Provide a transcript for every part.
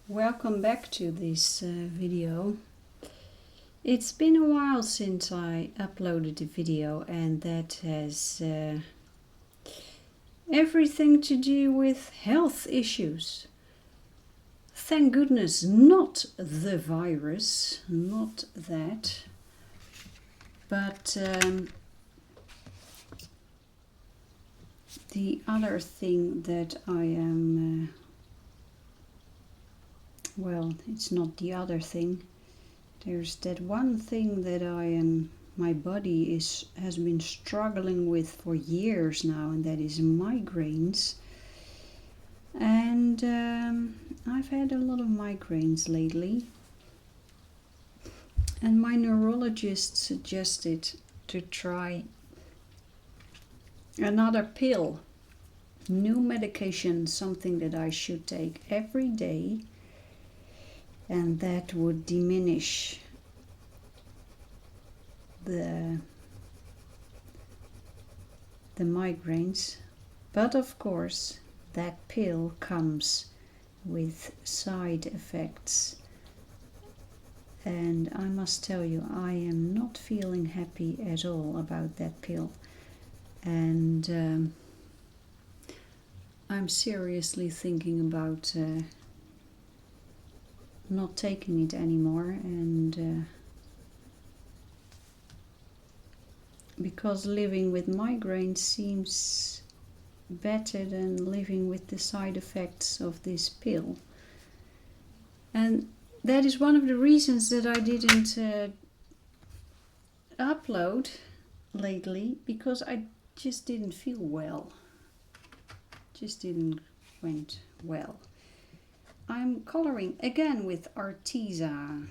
Welcome back to this video. It's been a while since I uploaded a video, and that has everything to do with health issues. Thank goodness, not the virus, not that, but the other thing that I am well, it's not the other thing. There's that one thing that my body has been struggling with for years now, and that is migraines. And I've had a lot of migraines lately. And my neurologist suggested to try another pill, new medication, something that I should take every day. And that would diminish the migraines. But of course, that pill comes with side effects. And I must tell you, I am not feeling happy at all about that pill. And I'm seriously thinking about not taking it anymore, and because living with migraines seems better than living with the side effects of this pill. And that is one of the reasons that I didn't upload lately, because I just didn't feel well. Just didn't went well. I'm coloring again with Arteza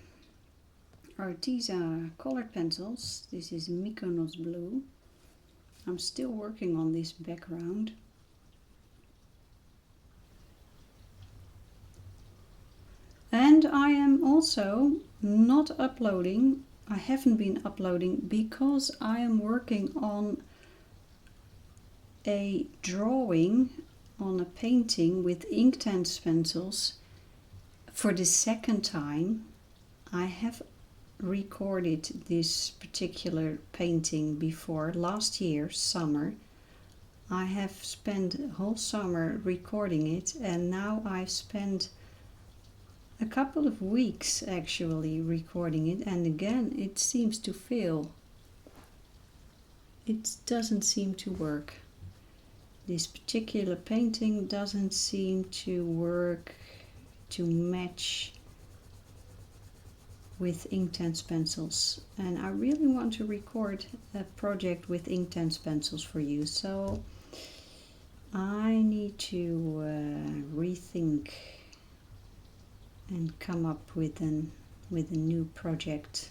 colored pencils. This is Mykonos blue. I'm still working on this background. And I am also not uploading. I haven't been uploading because I am working on a drawing, on a painting with Inktense pencils. For the second time. I have recorded this particular painting before, last year, summer. I have spent a whole summer recording it, and now I've spent a couple of weeks actually recording it, and again it seems to fail. It doesn't seem to work. This particular painting doesn't seem to work to match with Inktense pencils, and I really want to record a project with Inktense pencils for you, so I need to rethink and come up with a new project.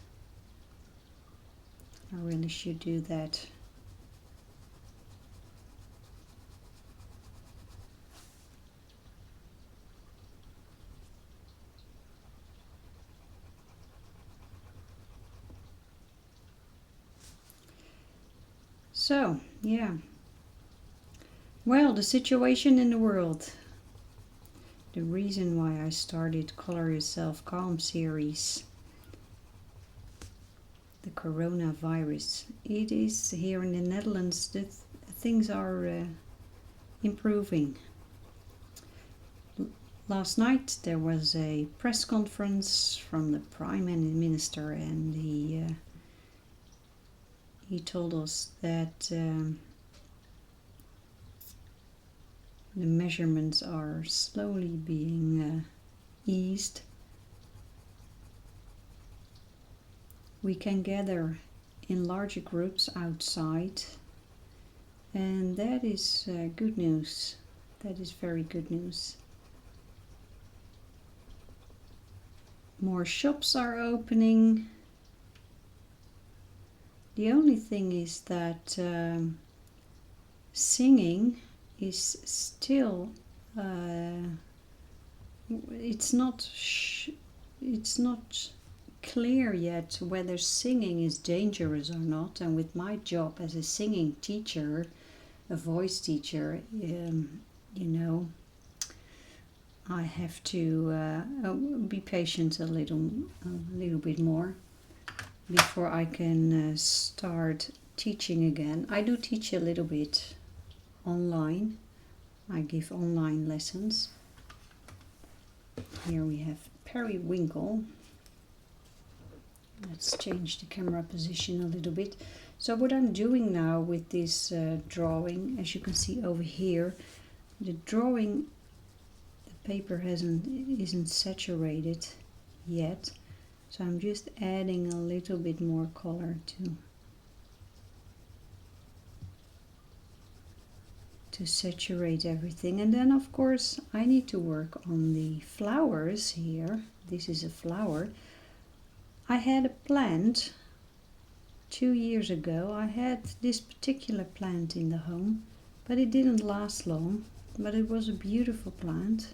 I really should do that. So, yeah. Well, the situation in the world. The reason why I started Color Yourself Calm series. The coronavirus. It is here in the Netherlands that things are improving. Last night there was a press conference from the Prime Minister, and he told us that the measurements are slowly being eased. We can gather in larger groups outside, and that is good news. That is very good news. More shops are opening. The only thing is that singing is still it's not clear yet whether singing is dangerous or not. And with my job as a singing teacher, a voice teacher, you know, I have to be patient a little bit more before I can start teaching again. I do teach a little bit online. I give online lessons. Here we have periwinkle. Let's change the camera position a little bit. So what I'm doing now with this drawing, as you can see over here, the drawing, the paper isn't saturated yet. So I'm just adding a little bit more color to saturate everything. And then of course I need to work on the flowers here. This is a flower. I had a plant 2 years ago. I had this particular plant in the home, but it didn't last long, but it was a beautiful plant.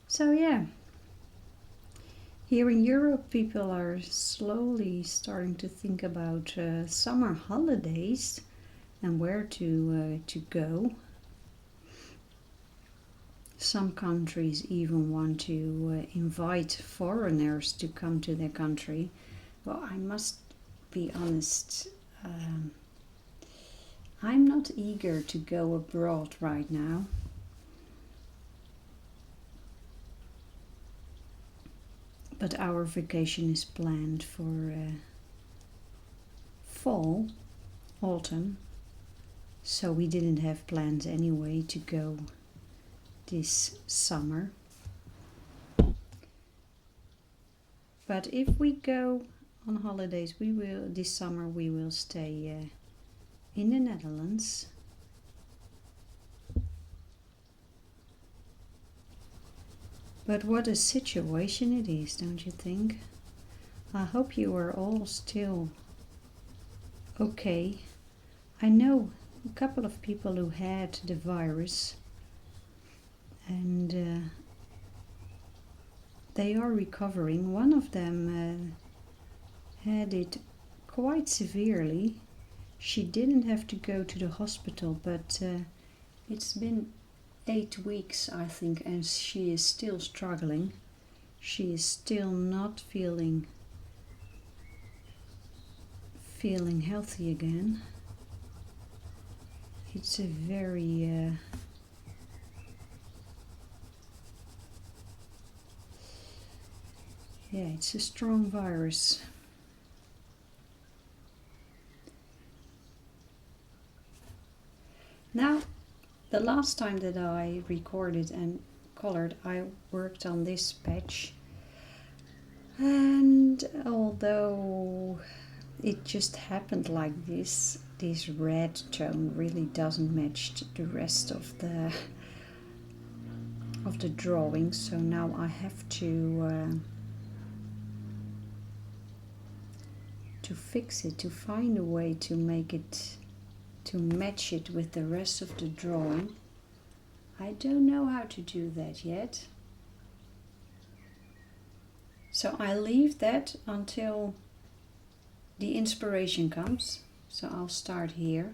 So yeah, here in Europe people are slowly starting to think about summer holidays and where to go. Some countries even want to invite foreigners to come to their country. Well, I must be honest, I'm not eager to go abroad right now. But our vacation is planned for fall, autumn, so we didn't have plans anyway to go this summer. But if we go on holidays, this summer we will stay in the Netherlands. But what a situation it is, don't you think? I hope you are all still okay. I know a couple of people who had the virus and they are recovering. One of them had it quite severely. She didn't have to go to the hospital, but it's been 8 weeks, I think, and she is still struggling. She is still not feeling healthy again. It's a very it's a strong virus. Now, the last time that I recorded and colored, I worked on this patch, and although it just happened like this red tone really doesn't match the rest of the drawing, so now I have to fix it, to find a way to make it, to match it with the rest of the drawing. I don't know how to do that yet. So I leave that until the inspiration comes. So I'll start here.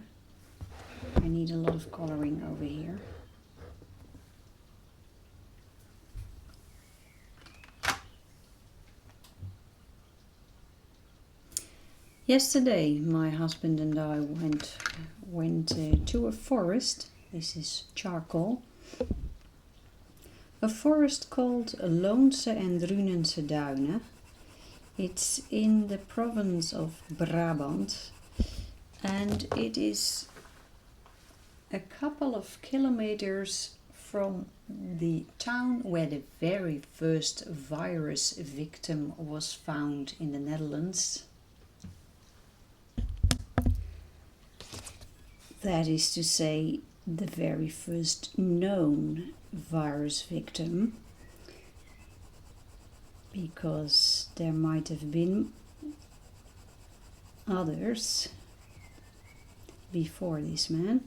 I need a lot of coloring over here. Yesterday my husband and I went to a forest. This is charcoal. a forest called Loonse en Drunense Duinen. It's in the province of Brabant, and it is a couple of kilometers from the town where the very first virus victim was found in the Netherlands. That is to say, the very first known virus victim, because there might have been others before this man.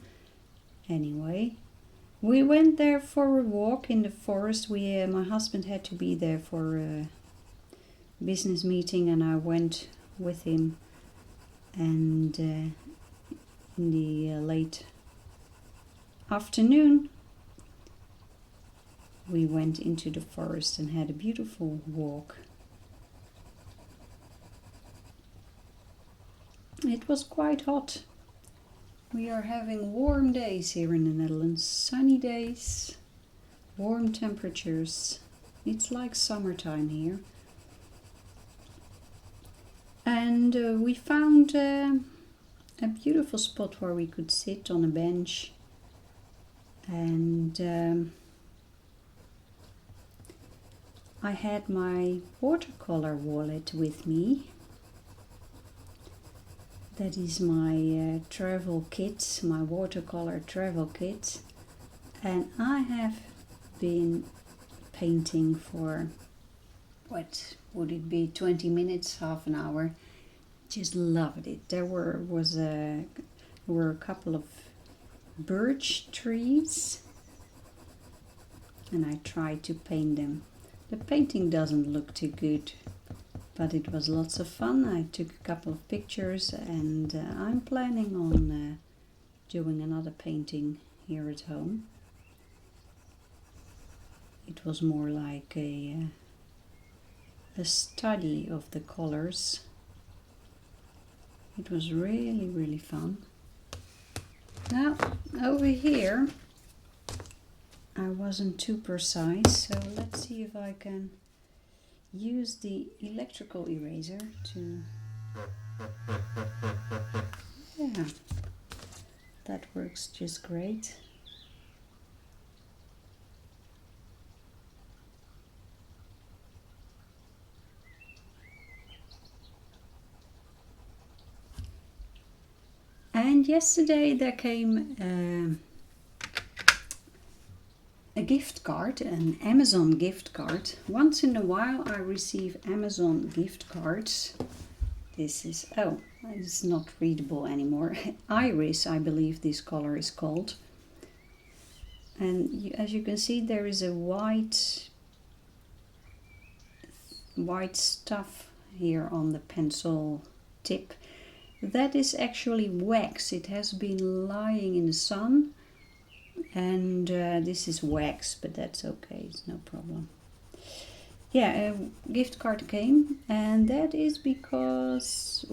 Anyway, we went there for a walk in the forest. My husband had to be there for a business meeting, and I went with him. And in the late afternoon, we went into the forest and had a beautiful walk. It was quite hot. We are having warm days here in the Netherlands, sunny days, warm temperatures. It's like summertime here. And we found a beautiful spot where we could sit on a bench. And I had my watercolor wallet with me. That is my travel kit, my watercolor travel kit. And I have been painting for, what would it be, 20 minutes, half an hour. Just loved it. There were a couple of birch trees, and I tried to paint them. The painting doesn't look too good, but it was lots of fun. I took a couple of pictures, and I'm planning on doing another painting here at home. It was more like a study of the colors. It was really, really fun. Now, over here, I wasn't too precise, so let's see if I can use the electrical eraser to... Yeah, that works just great. And yesterday there came a gift card, an Amazon gift card. Once in a while I receive Amazon gift cards. This is, oh, it's not readable anymore. Iris, I believe this color is called. And as you can see, there is a white stuff here on the pencil tip. That is actually wax. It has been lying in the sun, and this is wax, but that's okay, it's no problem. Yeah, a gift card came, and that is because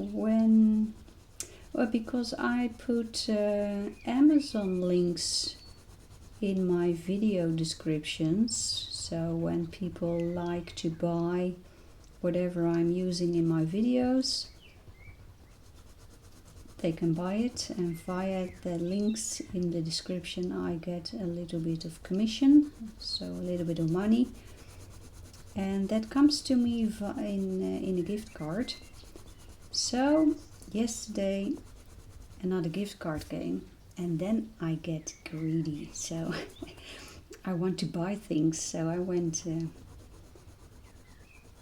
because I put Amazon links in my video descriptions, so when people like to buy whatever I'm using in my videos, they can buy it, and via the links in the description I get a little bit of commission, so a little bit of money, and that comes to me in a gift card. So yesterday another gift card came, and then I get greedy, so I want to buy things. So I went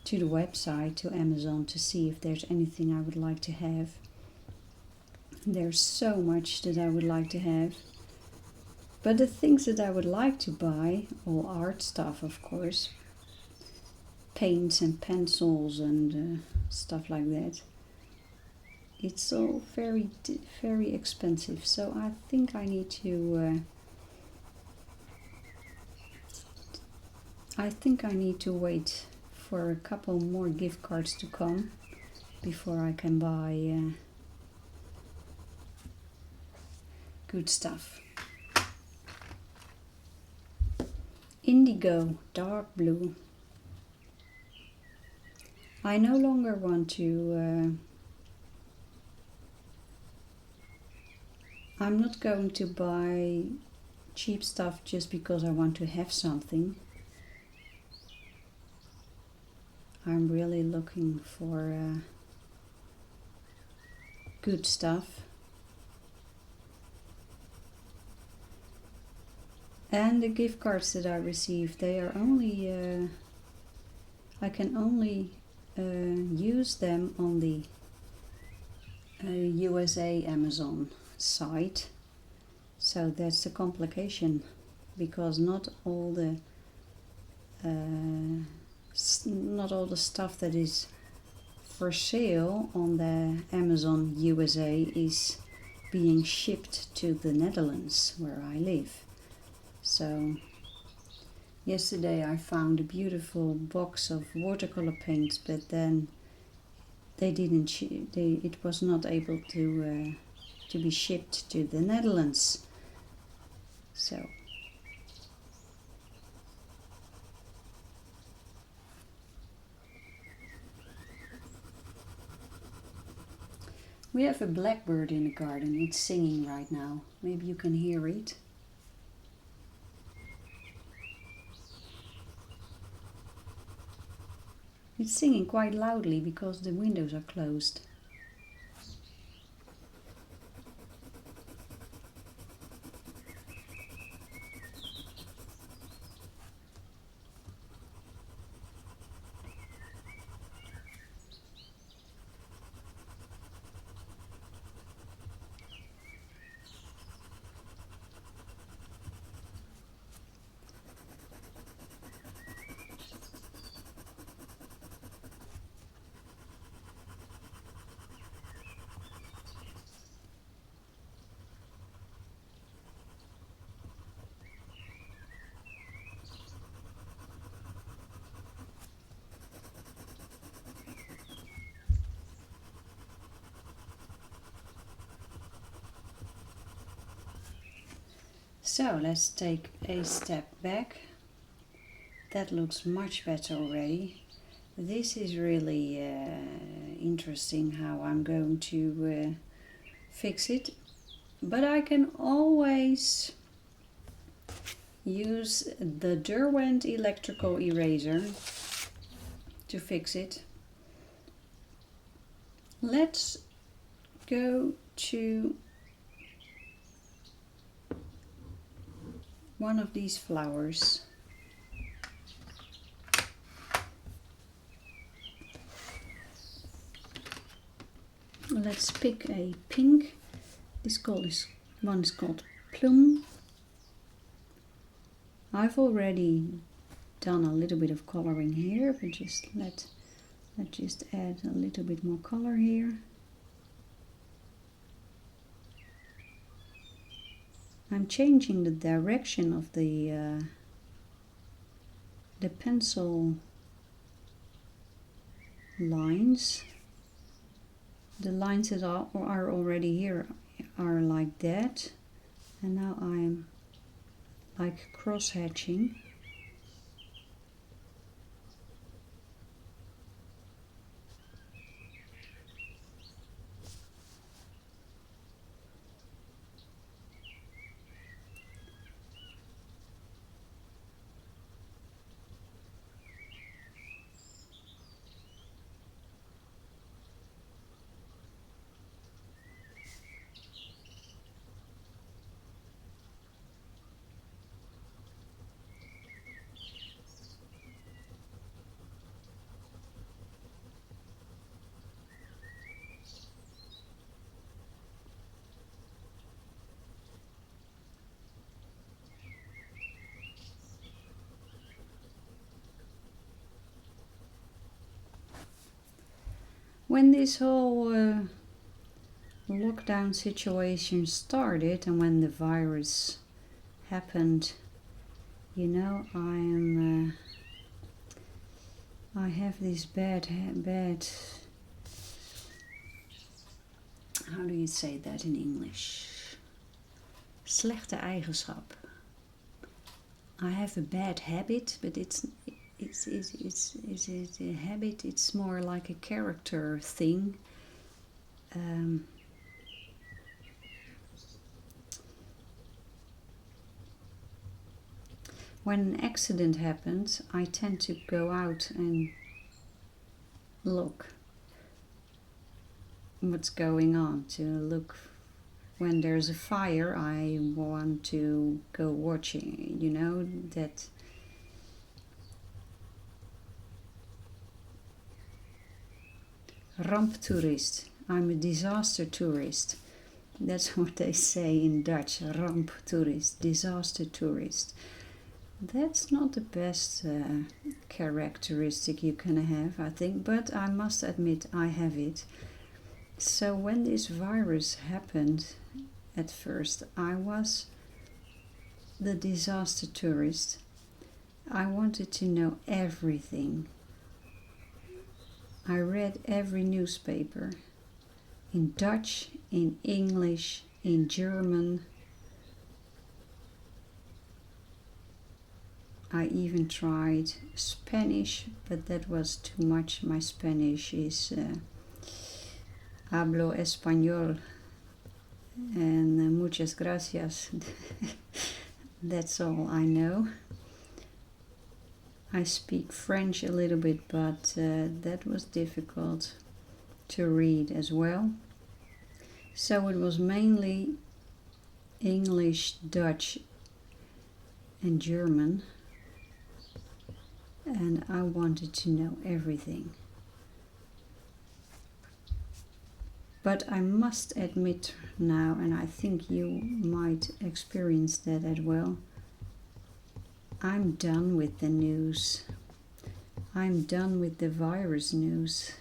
to the website, to Amazon, to see if there's anything I would like to have. There's so much that I would like to have, but the things that I would like to buy, all art stuff of course, paints and pencils and stuff like that, it's all very, very expensive. So I think I need to wait for a couple more gift cards to come before I can buy good stuff. indigo, dark blue. I no longer want to, I'm not going to buy cheap stuff just because I want to have something. I'm really looking for good stuff. And the gift cards that I received, they are only, I can only use them on the USA Amazon site. So that's a complication, because not all the stuff that is for sale on the Amazon USA is being shipped to the Netherlands, where I live. So yesterday I found a beautiful box of watercolor paints, but then they didn't. It was not able to be shipped to the Netherlands. So we have a blackbird in the garden. It's singing right now. Maybe you can hear it. It's singing quite loudly because the windows are closed. So let's take a step back. That looks much better already. This is really interesting how I'm going to fix it. But I can always use the Derwent electrical eraser to fix it. Let's go to one of these flowers. Let's pick a pink. This one is called Plum. I've already done a little bit of coloring here, but let's just add a little bit more color here. I'm changing the direction of the pencil lines. The lines that are already here are like that, and now I'm like cross hatching. When this whole lockdown situation started and when the virus happened, you know, I have this bad, how do you say that in English? Slechte eigenschap. I have a bad habit, but it's a habit. It's more like a character thing. When an accident happens, I tend to go out and look what's going on, to look. When there's a fire, I want to go watching, you know, that ramptoerist. I'm a disaster tourist. That's what they say in Dutch, ramptoerist, disaster tourist. That's not the best characteristic you can have, I think, but I must admit I have it. So when this virus happened, at first I was the disaster tourist. I wanted to know everything. I read every newspaper, in Dutch, in English, in German. I even tried Spanish, but that was too much. My Spanish is hablo español and muchas gracias. That's all I know. I speak French a little bit, but that was difficult to read as well. So it was mainly English, Dutch and German, and I wanted to know everything. But I must admit now, and I think you might experience that as well, I'm done with the news. I'm done with the virus news.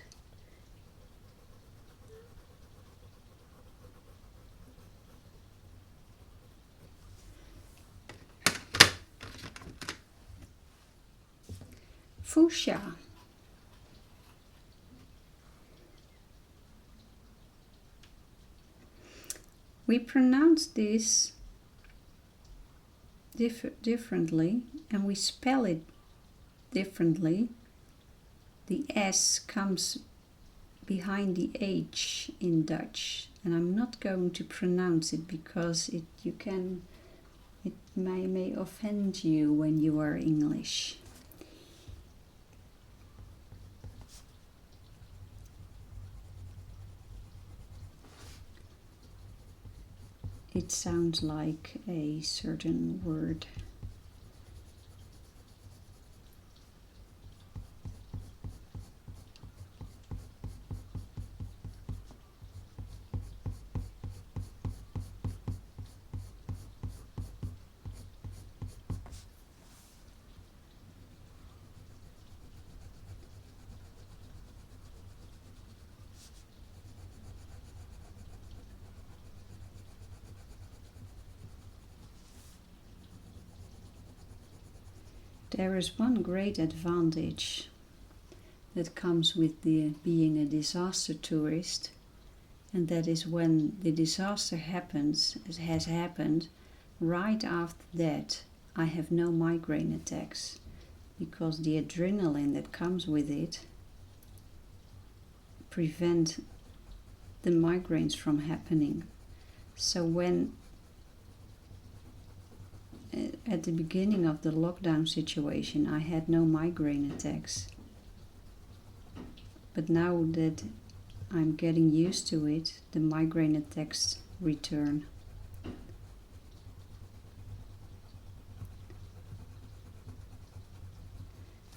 Fuchsia. We pronounce this differently, and we spell it differently. The S comes behind the H in Dutch, and I'm not going to pronounce it because it may offend you when you are English. It sounds like a certain word. There is one great advantage that comes with being a disaster tourist, and that is when the disaster happens, as has happened, right after that I have no migraine attacks, because the adrenaline that comes with it prevent the migraines from happening. So when at the beginning of the lockdown situation I had no migraine attacks, but now that I'm getting used to it, the migraine attacks return.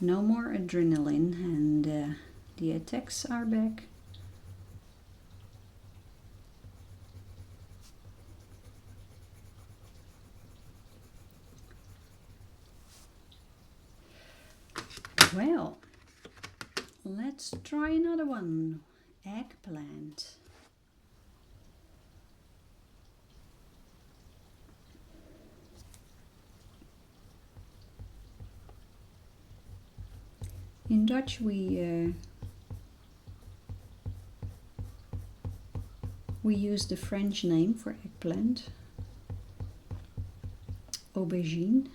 No more adrenaline, and the attacks are back. Well, let's try another one. Eggplant. In Dutch we use the French name for eggplant, aubergine.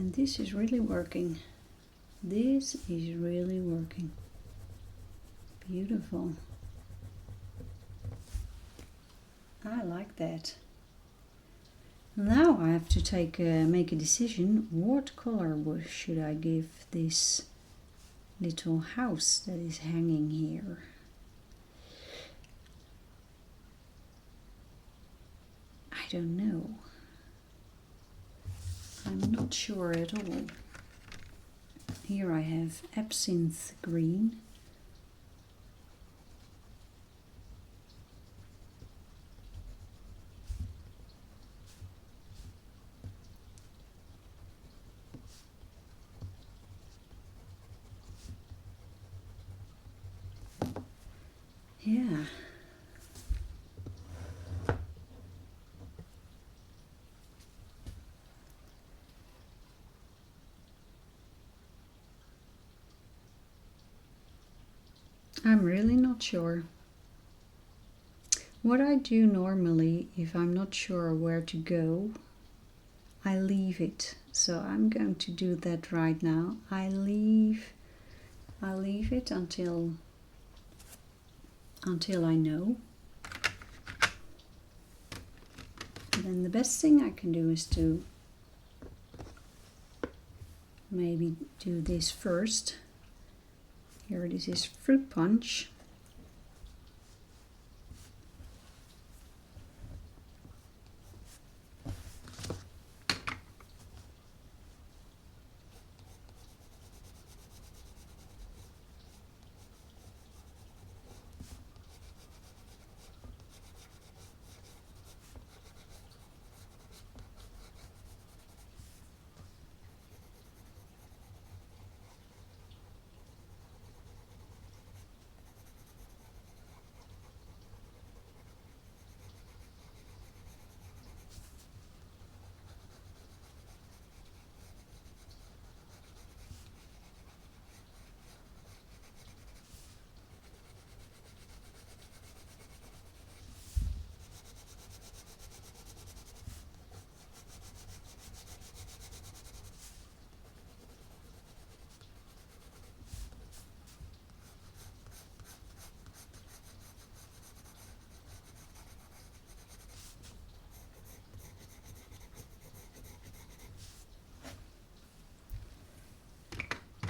And this is really working. This is really working. Beautiful. I like that. Now I have to make a decision. What color should I give this little house that is hanging here? I don't know. I'm not sure at all. Here I have absinthe green. Yeah. I'm really not sure. What I do normally, if I'm not sure where to go, I leave it. So I'm going to do that right now. I leave it until I know. And then the best thing I can do is to maybe do this first. Here this is fruit punch.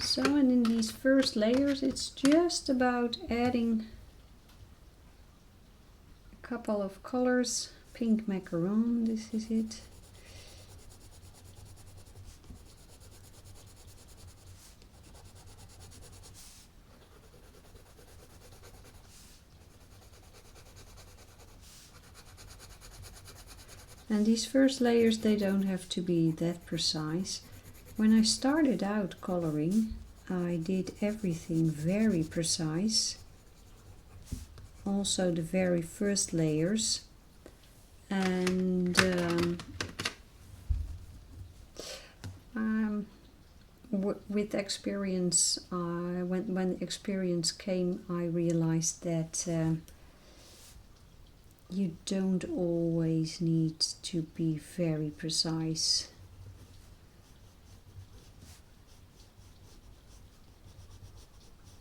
So, and in these first layers, it's just about adding a couple of colors. Pink macaron, this is it. And these first layers, they don't have to be that precise. When I started out coloring, I did everything very precise. Also the very first layers. And with experience, when experience came, I realized that you don't always need to be very precise.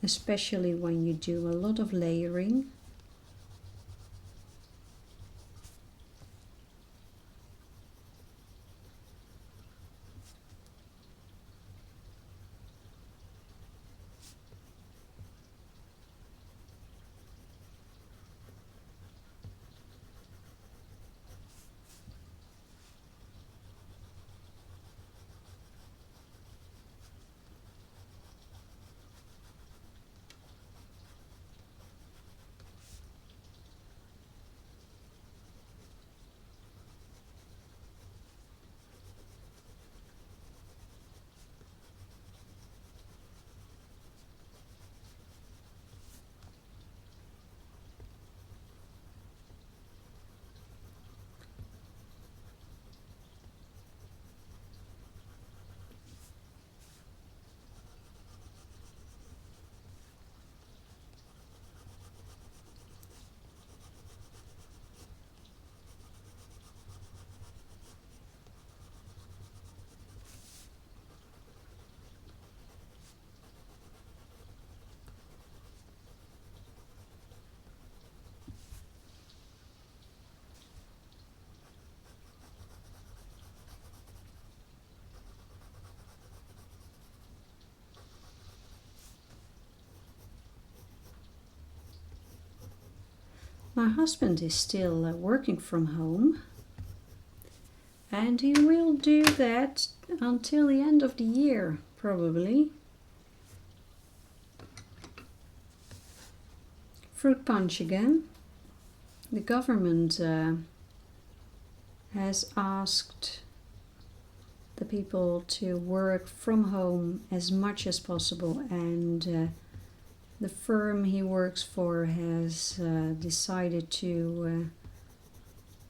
Especially when you do a lot of layering. My husband is still working from home, and he will do that until the end of the year, probably. Fruit punch again. The government has asked the people to work from home as much as possible, and the firm he works for has decided to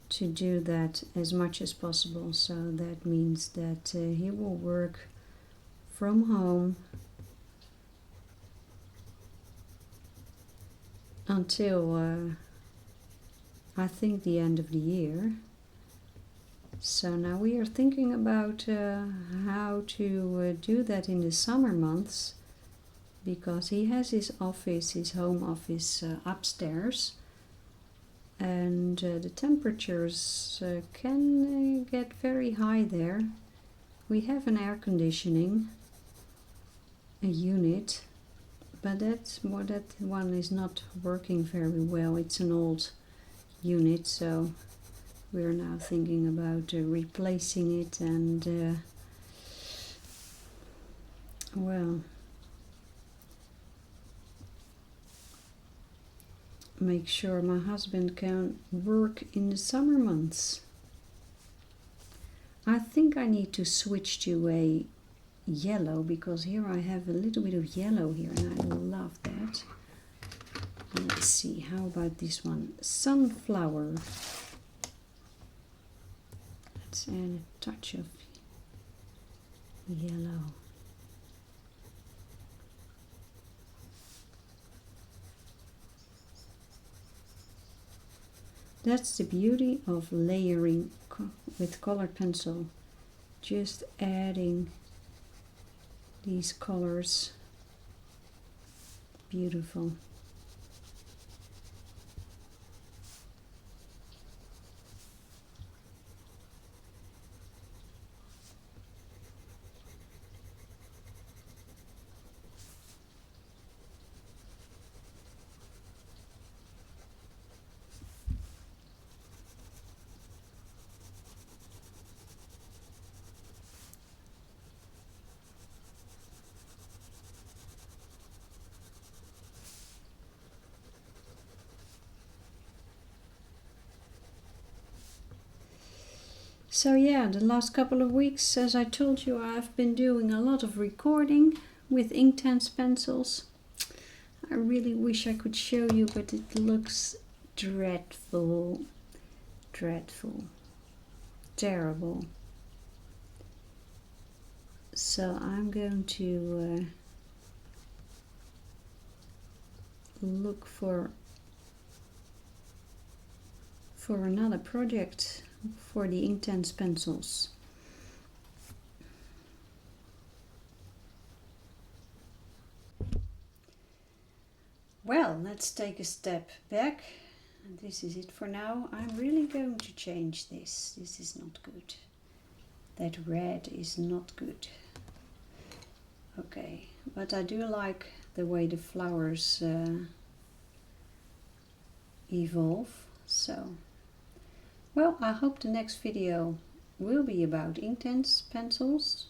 do that as much as possible. So that means that he will work from home until I think the end of the year. So now we are thinking about how to do that in the summer months, because he has his office, his home office upstairs, and the temperatures can get very high there. We have an air conditioning, a unit, but that one is not working very well. It's an old unit, so we're now thinking about replacing it, and well, make sure my husband can work in the summer months. I think I need to switch to a yellow, because here I have a little bit of yellow here and I love that. Let's see, how about this one? Sunflower. Let's add a touch of yellow. That's the beauty of layering with colored pencil. Just adding these colors. Beautiful. So yeah, the last couple of weeks, as I told you, I've been doing a lot of recording with Inktense pencils. I really wish I could show you, but it looks dreadful, dreadful, terrible. So I'm going to look for another project for the Inktense pencils. Well, let's take a step back. This is it for now. I'm really going to change this. This is not good. That red is not good. Okay, but I do like the way the flowers evolve. So, well, I hope the next video will be about Inktense pencils,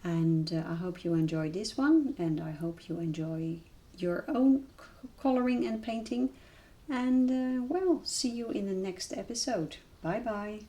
and I hope you enjoy this one, and I hope you enjoy your own coloring and painting, and well, see you in the next episode. Bye bye.